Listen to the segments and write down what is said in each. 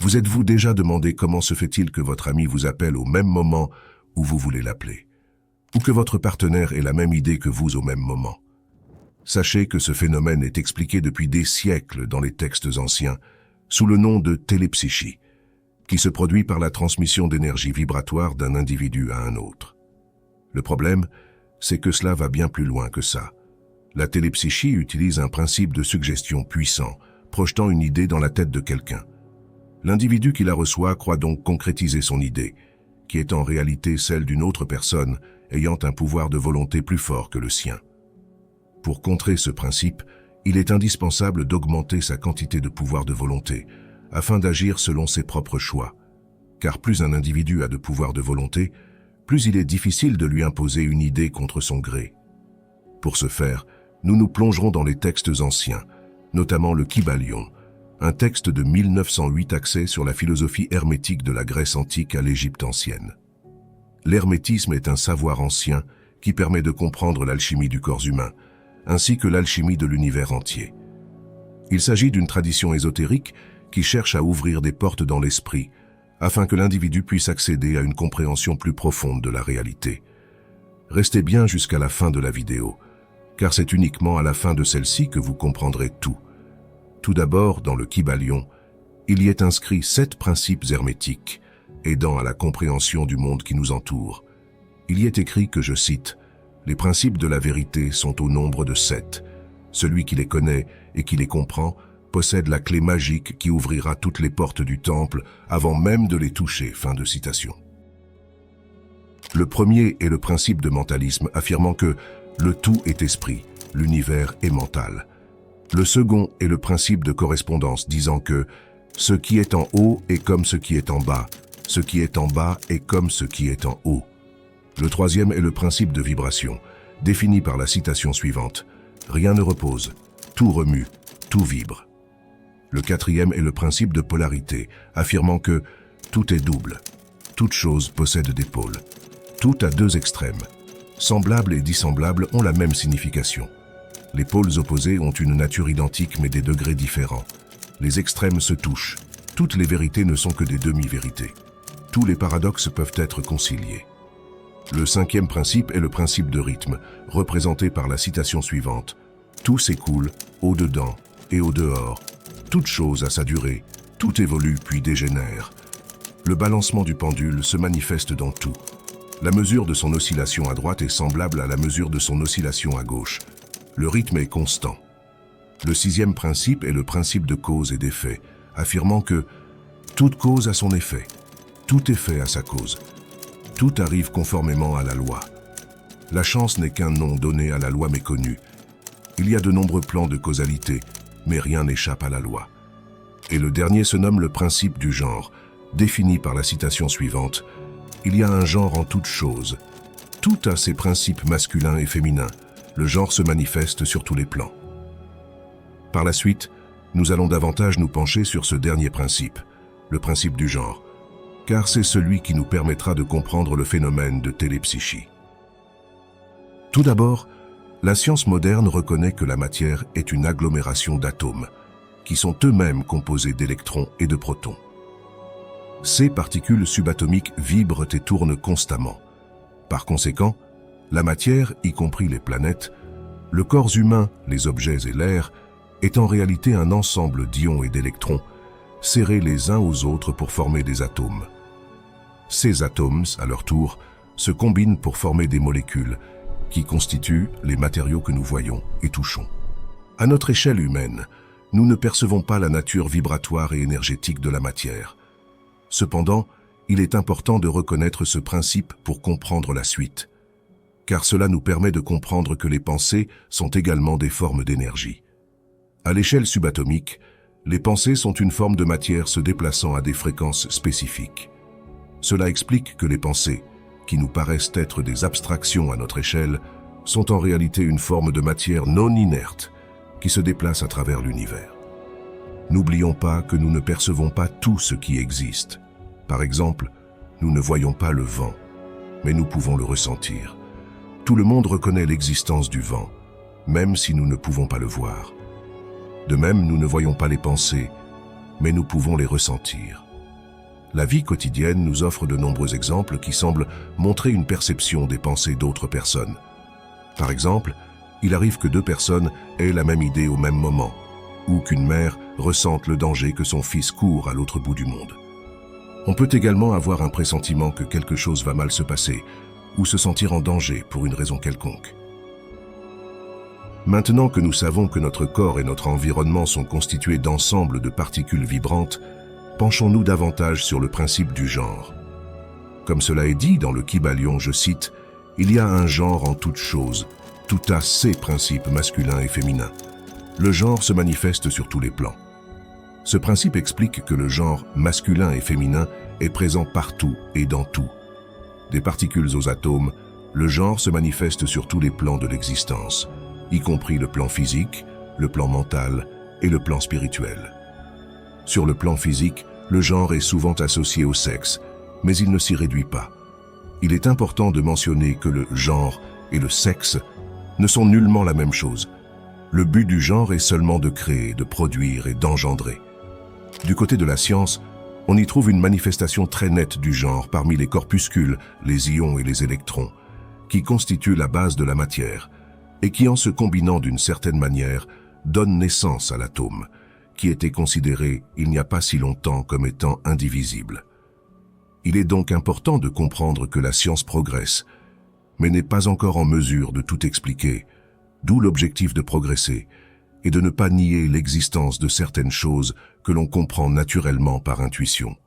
Vous êtes-vous déjà demandé comment se fait-il que votre ami vous appelle au même moment où vous voulez l'appeler, ou que votre partenaire ait la même idée que vous au même moment? Sachez que ce phénomène est expliqué depuis des siècles dans les textes anciens, sous le nom de télépsychie, qui se produit par la transmission d'énergie vibratoire d'un individu à un autre. Le problème, c'est que cela va bien plus loin que ça. La télépsychie utilise un principe de suggestion puissant, projetant une idée dans la tête de quelqu'un. L'individu qui la reçoit croit donc concrétiser son idée, qui est en réalité celle d'une autre personne ayant un pouvoir de volonté plus fort que le sien. Pour contrer ce principe, il est indispensable d'augmenter sa quantité de pouvoir de volonté, afin d'agir selon ses propres choix. Car plus un individu a de pouvoir de volonté, plus il est difficile de lui imposer une idée contre son gré. Pour ce faire, nous nous plongerons dans les textes anciens, notamment le Kybalion, un texte de 1908 axé sur la philosophie hermétique de la Grèce antique à l'Égypte ancienne. L'hermétisme est un savoir ancien qui permet de comprendre l'alchimie du corps humain, ainsi que l'alchimie de l'univers entier. Il s'agit d'une tradition ésotérique qui cherche à ouvrir des portes dans l'esprit, afin que l'individu puisse accéder à une compréhension plus profonde de la réalité. Restez bien jusqu'à la fin de la vidéo, car c'est uniquement à la fin de celle-ci que vous comprendrez tout. Tout d'abord, dans le Kybalion, il y est inscrit 7 principes hermétiques, aidant à la compréhension du monde qui nous entoure. Il y est écrit que, je cite, « Les principes de la vérité sont au nombre de 7. Celui qui les connaît et qui les comprend possède la clé magique qui ouvrira toutes les portes du temple avant même de les toucher. » Fin de citation. Le premier est le principe de mentalisme, affirmant que le tout est esprit, l'univers est mental. Le second est le principe de correspondance, disant que ce qui est en haut est comme ce qui est en bas, ce qui est en bas est comme ce qui est en haut. Le troisième est le principe de vibration, défini par la citation suivante. Rien ne repose, tout remue, tout vibre. Le quatrième est le principe de polarité, affirmant que tout est double, toute chose possède des pôles, tout a 2 extrêmes. Semblables et dissemblables ont la même signification. Les pôles opposés ont une nature identique mais des degrés différents. Les extrêmes se touchent. Toutes les vérités ne sont que des demi-vérités. Tous les paradoxes peuvent être conciliés. Le cinquième principe est le principe de rythme, représenté par la citation suivante. Tout s'écoule, au-dedans et au-dehors. Toute chose a sa durée, tout évolue puis dégénère. Le balancement du pendule se manifeste dans tout. La mesure de son oscillation à droite est semblable à la mesure de son oscillation à gauche. Le rythme est constant. Le sixième principe est le principe de cause et d'effet, affirmant que toute cause a son effet, tout effet a sa cause. Tout arrive conformément à la loi. La chance n'est qu'un nom donné à la loi méconnue. Il y a de nombreux plans de causalité, mais rien n'échappe à la loi. Et le dernier se nomme le principe du genre, défini par la citation suivante. Il y a un genre en toute chose. Tout a ses principes masculins et féminins. Le genre se manifeste sur tous les plans. Par la suite, nous allons davantage nous pencher sur ce dernier principe, le principe du genre, car c'est celui qui nous permettra de comprendre le phénomène de télépsychie. Tout d'abord, la science moderne reconnaît que la matière est une agglomération d'atomes, qui sont eux-mêmes composés d'électrons et de protons. Ces particules subatomiques vibrent et tournent constamment. Par conséquent, la matière, y compris les planètes, le corps humain, les objets et l'air, est en réalité un ensemble d'ions et d'électrons, serrés les uns aux autres pour former des atomes. Ces atomes, à leur tour, se combinent pour former des molécules, qui constituent les matériaux que nous voyons et touchons. À notre échelle humaine, nous ne percevons pas la nature vibratoire et énergétique de la matière. Cependant, il est important de reconnaître ce principe pour comprendre la suite, car cela nous permet de comprendre que les pensées sont également des formes d'énergie. À l'échelle subatomique, les pensées sont une forme de matière se déplaçant à des fréquences spécifiques. Cela explique que les pensées, qui nous paraissent être des abstractions à notre échelle, sont en réalité une forme de matière non inerte qui se déplace à travers l'univers. N'oublions pas que nous ne percevons pas tout ce qui existe. Par exemple, nous ne voyons pas le vent, mais nous pouvons le ressentir. Tout le monde reconnaît l'existence du vent, même si nous ne pouvons pas le voir. De même, nous ne voyons pas les pensées, mais nous pouvons les ressentir. La vie quotidienne nous offre de nombreux exemples qui semblent montrer une perception des pensées d'autres personnes. Par exemple, il arrive que deux personnes aient la même idée au même moment, ou qu'une mère ressente le danger que son fils court à l'autre bout du monde. On peut également avoir un pressentiment que quelque chose va mal se passer, ou se sentir en danger pour une raison quelconque. Maintenant que nous savons que notre corps et notre environnement sont constitués d'ensembles de particules vibrantes, penchons-nous davantage sur le principe du genre. Comme cela est dit dans le Kybalion, je cite, « Il y a un genre en toute chose, tout a ses principes masculins et féminins. Le genre se manifeste sur tous les plans. » Ce principe explique que le genre masculin et féminin est présent partout et dans tout. Des particules aux atomes, le genre se manifeste sur tous les plans de l'existence, y compris le plan physique, le plan mental et le plan spirituel. Sur le plan physique, le genre est souvent associé au sexe, mais il ne s'y réduit pas. Il est important de mentionner que le genre et le sexe ne sont nullement la même chose. Le but du genre est seulement de créer, de produire et d'engendrer. Du côté de la science, on y trouve une manifestation très nette du genre parmi les corpuscules, les ions et les électrons, qui constituent la base de la matière, et qui, en se combinant d'une certaine manière, donnent naissance à l'atome, qui était considéré, il n'y a pas si longtemps, comme étant indivisible. Il est donc important de comprendre que la science progresse, mais n'est pas encore en mesure de tout expliquer, d'où l'objectif de progresser, et de ne pas nier l'existence de certaines choses que l'on comprend naturellement par intuition.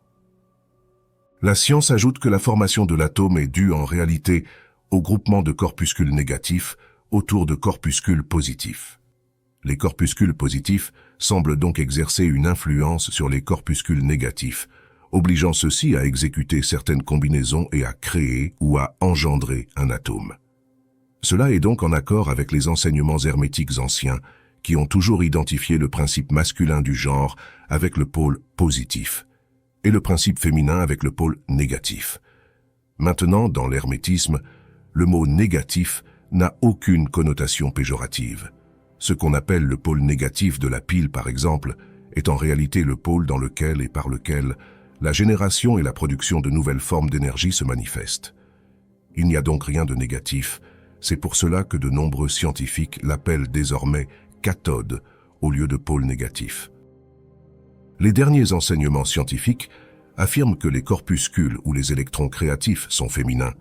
La science ajoute que la formation de l'atome est due en réalité au groupement de corpuscules négatifs autour de corpuscules positifs. Les corpuscules positifs semblent donc exercer une influence sur les corpuscules négatifs, obligeant ceux-ci à exécuter certaines combinaisons et à créer ou à engendrer un atome. Cela est donc en accord avec les enseignements hermétiques anciens qui ont toujours identifié le principe masculin du genre avec le pôle positif et le principe féminin avec le pôle négatif. Maintenant, dans l'hermétisme, le mot négatif n'a aucune connotation péjorative. Ce qu'on appelle le pôle négatif de la pile, par exemple, est en réalité le pôle dans lequel et par lequel la génération et la production de nouvelles formes d'énergie se manifestent. Il n'y a donc rien de négatif. C'est pour cela que de nombreux scientifiques l'appellent désormais cathode au lieu de pôle négatif. Les derniers enseignements scientifiques affirment que les corpuscules ou les électrons créatifs sont féminins.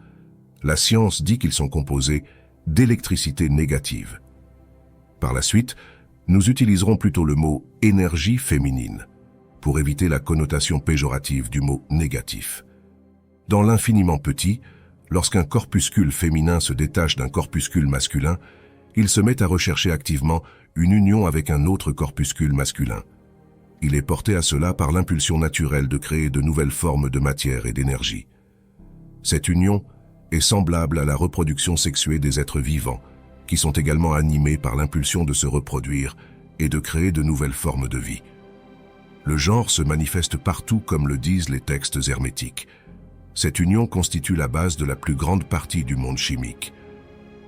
La science dit qu'ils sont composés d'électricité négative. Par la suite, nous utiliserons plutôt le mot « énergie féminine » pour éviter la connotation péjorative du mot « négatif ». Dans l'infiniment petit, lorsqu'un corpuscule féminin se détache d'un corpuscule masculin, il se met à rechercher activement une union avec un autre corpuscule masculin. Il est porté à cela par l'impulsion naturelle de créer de nouvelles formes de matière et d'énergie. Cette union est semblable à la reproduction sexuée des êtres vivants, qui sont également animés par l'impulsion de se reproduire et de créer de nouvelles formes de vie. Le genre se manifeste partout comme le disent les textes hermétiques. Cette union constitue la base de la plus grande partie du monde chimique.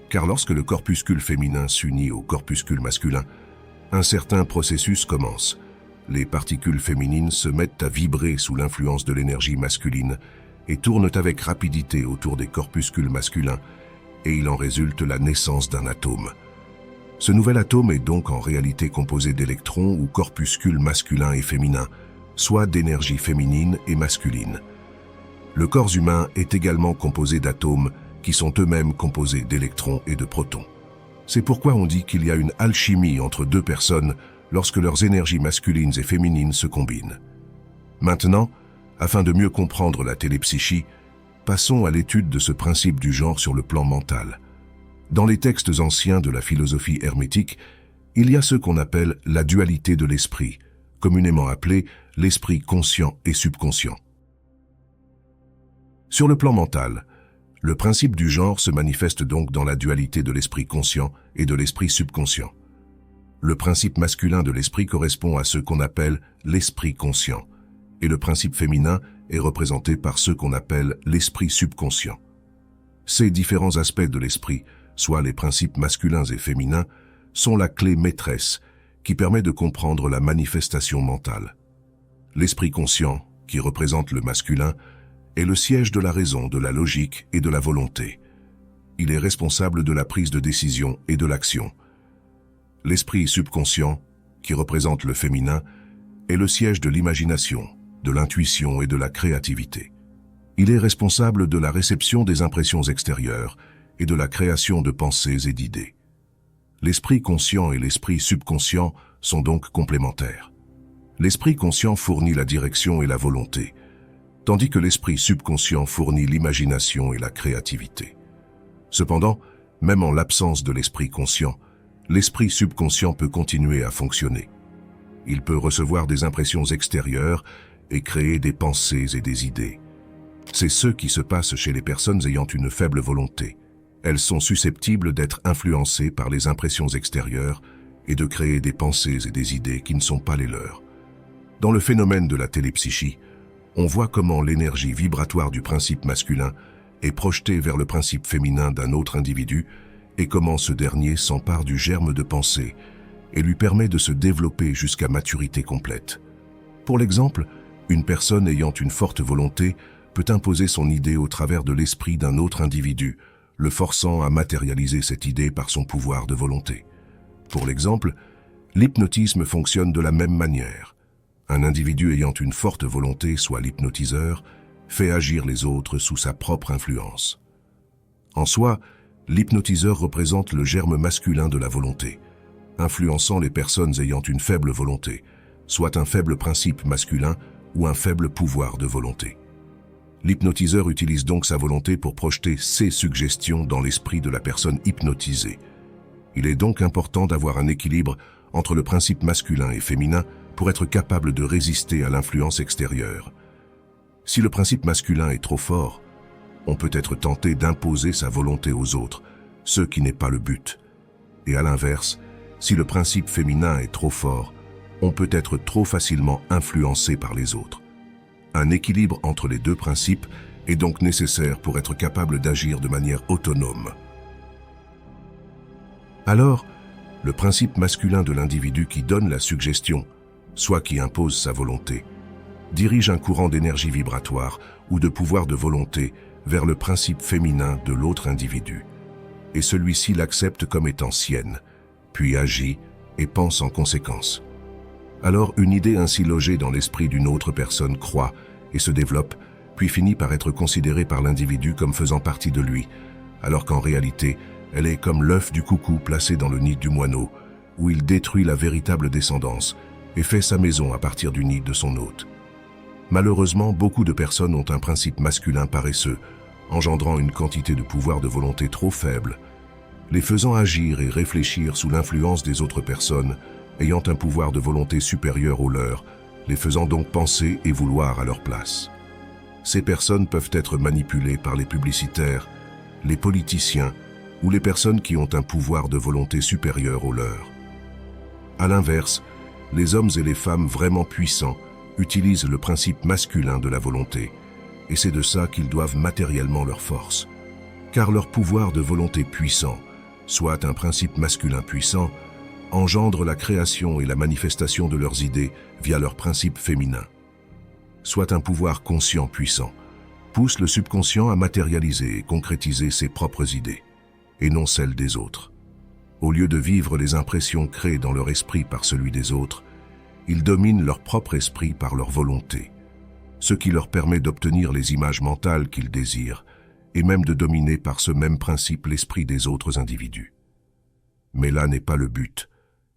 Car lorsque le corpuscule féminin s'unit au corpuscule masculin, un certain processus commence. Les particules féminines se mettent à vibrer sous l'influence de l'énergie masculine et tournent avec rapidité autour des corpuscules masculins, et il en résulte la naissance d'un atome. Ce nouvel atome est donc en réalité composé d'électrons ou corpuscules masculins et féminins, soit d'énergie féminine et masculine. Le corps humain est également composé d'atomes qui sont eux-mêmes composés d'électrons et de protons. C'est pourquoi on dit qu'il y a une alchimie entre deux personnes lorsque leurs énergies masculines et féminines se combinent. Maintenant, afin de mieux comprendre la télépsychie, passons à l'étude de ce principe du genre sur le plan mental. Dans les textes anciens de la philosophie hermétique, il y a ce qu'on appelle la dualité de l'esprit, communément appelé l'esprit conscient et subconscient. Sur le plan mental, le principe du genre se manifeste donc dans la dualité de l'esprit conscient et de l'esprit subconscient. Le principe masculin de l'esprit correspond à ce qu'on appelle l'esprit conscient, et le principe féminin est représenté par ce qu'on appelle l'esprit subconscient. Ces différents aspects de l'esprit, soit les principes masculins et féminins, sont la clé maîtresse qui permet de comprendre la manifestation mentale. L'esprit conscient qui représente le masculin, est le siège de la raison, de la logique et de la volonté. Il est responsable de la prise de décision et de l'action. L'esprit subconscient, qui représente le féminin, est le siège de l'imagination, de l'intuition et de la créativité. Il est responsable de la réception des impressions extérieures et de la création de pensées et d'idées. L'esprit conscient et l'esprit subconscient sont donc complémentaires. L'esprit conscient fournit la direction et la volonté, tandis que l'esprit subconscient fournit l'imagination et la créativité. Cependant, même en l'absence de l'esprit conscient, l'esprit subconscient peut continuer à fonctionner. Il peut recevoir des impressions extérieures et créer des pensées et des idées. C'est ce qui se passe chez les personnes ayant une faible volonté. Elles sont susceptibles d'être influencées par les impressions extérieures et de créer des pensées et des idées qui ne sont pas les leurs. Dans le phénomène de la télépsychie, on voit comment l'énergie vibratoire du principe masculin est projetée vers le principe féminin d'un autre individu et comment ce dernier s'empare du germe de pensée et lui permet de se développer jusqu'à maturité complète. Pour l'exemple, une personne ayant une forte volonté peut imposer son idée au travers de l'esprit d'un autre individu, le forçant à matérialiser cette idée par son pouvoir de volonté. Pour l'exemple, l'hypnotisme fonctionne de la même manière. Un individu ayant une forte volonté, soit l'hypnotiseur, fait agir les autres sous sa propre influence. En soi, l'hypnotiseur représente le germe masculin de la volonté, influençant les personnes ayant une faible volonté, soit un faible principe masculin ou un faible pouvoir de volonté. L'hypnotiseur utilise donc sa volonté pour projeter ses suggestions dans l'esprit de la personne hypnotisée. Il est donc important d'avoir un équilibre entre le principe masculin et féminin pour être capable de résister à l'influence extérieure. Si le principe masculin est trop fort, on peut être tenté d'imposer sa volonté aux autres, ce qui n'est pas le but. Et à l'inverse, si le principe féminin est trop fort, on peut être trop facilement influencé par les autres. Un équilibre entre les deux principes est donc nécessaire pour être capable d'agir de manière autonome. Alors, le principe masculin de l'individu qui donne la suggestion, soit qui impose sa volonté, dirige un courant d'énergie vibratoire ou de pouvoir de volonté vers le principe féminin de l'autre individu, et celui-ci l'accepte comme étant sienne, puis agit et pense en conséquence. Alors une idée ainsi logée dans l'esprit d'une autre personne croît et se développe, puis finit par être considérée par l'individu comme faisant partie de lui, alors qu'en réalité, elle est comme l'œuf du coucou placé dans le nid du moineau, où il détruit la véritable descendance et fait sa maison à partir du nid de son hôte. Malheureusement, beaucoup de personnes ont un principe masculin paresseux, engendrant une quantité de pouvoir de volonté trop faible, les faisant agir et réfléchir sous l'influence des autres personnes, ayant un pouvoir de volonté supérieur au leur, les faisant donc penser et vouloir à leur place. Ces personnes peuvent être manipulées par les publicitaires, les politiciens ou les personnes qui ont un pouvoir de volonté supérieur au leur. À l'inverse, les hommes et les femmes vraiment puissants utilisent le principe masculin de la volonté, et c'est de ça qu'ils doivent matériellement leur force. Car leur pouvoir de volonté puissant, soit un principe masculin puissant, engendre la création et la manifestation de leurs idées via leur principe féminin. Soit un pouvoir conscient puissant, pousse le subconscient à matérialiser et concrétiser ses propres idées, et non celles des autres. Au lieu de vivre les impressions créées dans leur esprit par celui des autres, ils dominent leur propre esprit par leur volonté, ce qui leur permet d'obtenir les images mentales qu'ils désirent, et même de dominer par ce même principe l'esprit des autres individus. Mais là n'est pas le but,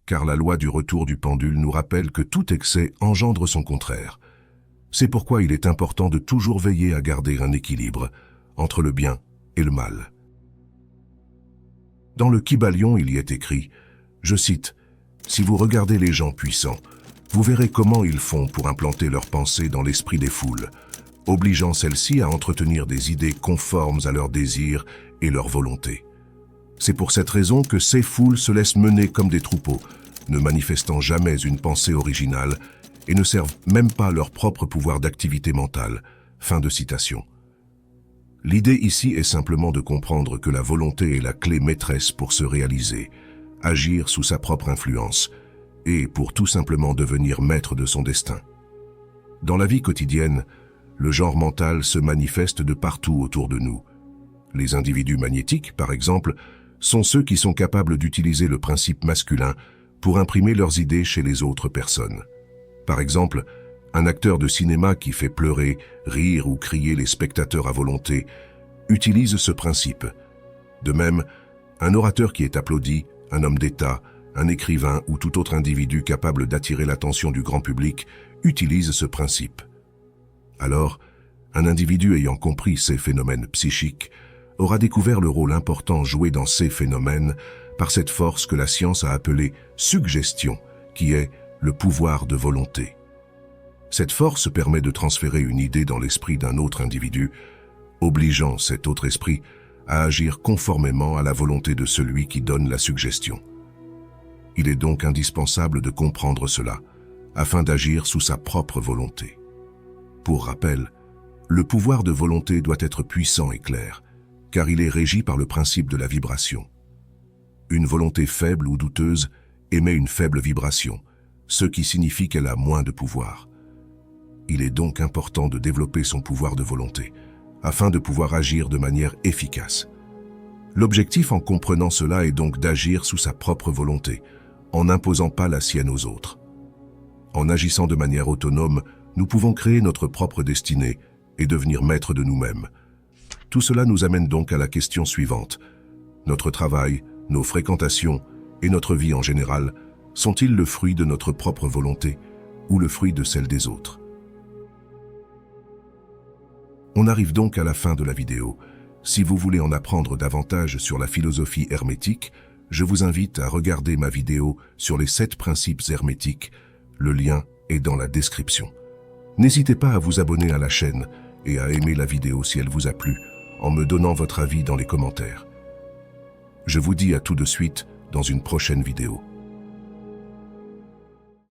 car la loi du retour du pendule nous rappelle que tout excès engendre son contraire. C'est pourquoi il est important de toujours veiller à garder un équilibre entre le bien et le mal. Dans le Kybalion, il y est écrit, je cite, « Si vous regardez les gens puissants, vous verrez comment ils font pour implanter leurs pensées dans l'esprit des foules, obligeant celles-ci à entretenir des idées conformes à leurs désirs et leur volonté. C'est pour cette raison que ces foules se laissent mener comme des troupeaux, ne manifestant jamais une pensée originale et ne servent même pas leur propre pouvoir d'activité mentale. » Fin de citation. L'idée ici est simplement de comprendre que la volonté est la clé maîtresse pour se réaliser, agir sous sa propre influence, et pour tout simplement devenir maître de son destin. Dans la vie quotidienne, le genre mental se manifeste de partout autour de nous. Les individus magnétiques, par exemple, sont ceux qui sont capables d'utiliser le principe masculin pour imprimer leurs idées chez les autres personnes. Par exemple, un acteur de cinéma qui fait pleurer, rire ou crier les spectateurs à volonté utilise ce principe. De même, un orateur qui est applaudi, un homme d'État, un écrivain ou tout autre individu capable d'attirer l'attention du grand public utilise ce principe. Alors, un individu ayant compris ces phénomènes psychiques aura découvert le rôle important joué dans ces phénomènes par cette force que la science a appelée suggestion, qui est le pouvoir de volonté. Cette force permet de transférer une idée dans l'esprit d'un autre individu, obligeant cet autre esprit à agir conformément à la volonté de celui qui donne la suggestion. Il est donc indispensable de comprendre cela, afin d'agir sous sa propre volonté. Pour rappel, le pouvoir de volonté doit être puissant et clair, car il est régi par le principe de la vibration. Une volonté faible ou douteuse émet une faible vibration, ce qui signifie qu'elle a moins de pouvoir. Il est donc important de développer son pouvoir de volonté, afin de pouvoir agir de manière efficace. L'objectif en comprenant cela est donc d'agir sous sa propre volonté, en n'imposant pas la sienne aux autres. En agissant de manière autonome, nous pouvons créer notre propre destinée et devenir maîtres de nous-mêmes. Tout cela nous amène donc à la question suivante. Notre travail, nos fréquentations et notre vie en général sont-ils le fruit de notre propre volonté ou le fruit de celle des autres? On arrive donc à la fin de la vidéo. Si vous voulez en apprendre davantage sur la philosophie hermétique, je vous invite à regarder ma vidéo sur les 7 principes hermétiques. Le lien est dans la description. N'hésitez pas à vous abonner à la chaîne et à aimer la vidéo si elle vous a plu, en me donnant votre avis dans les commentaires. Je vous dis à tout de suite dans une prochaine vidéo.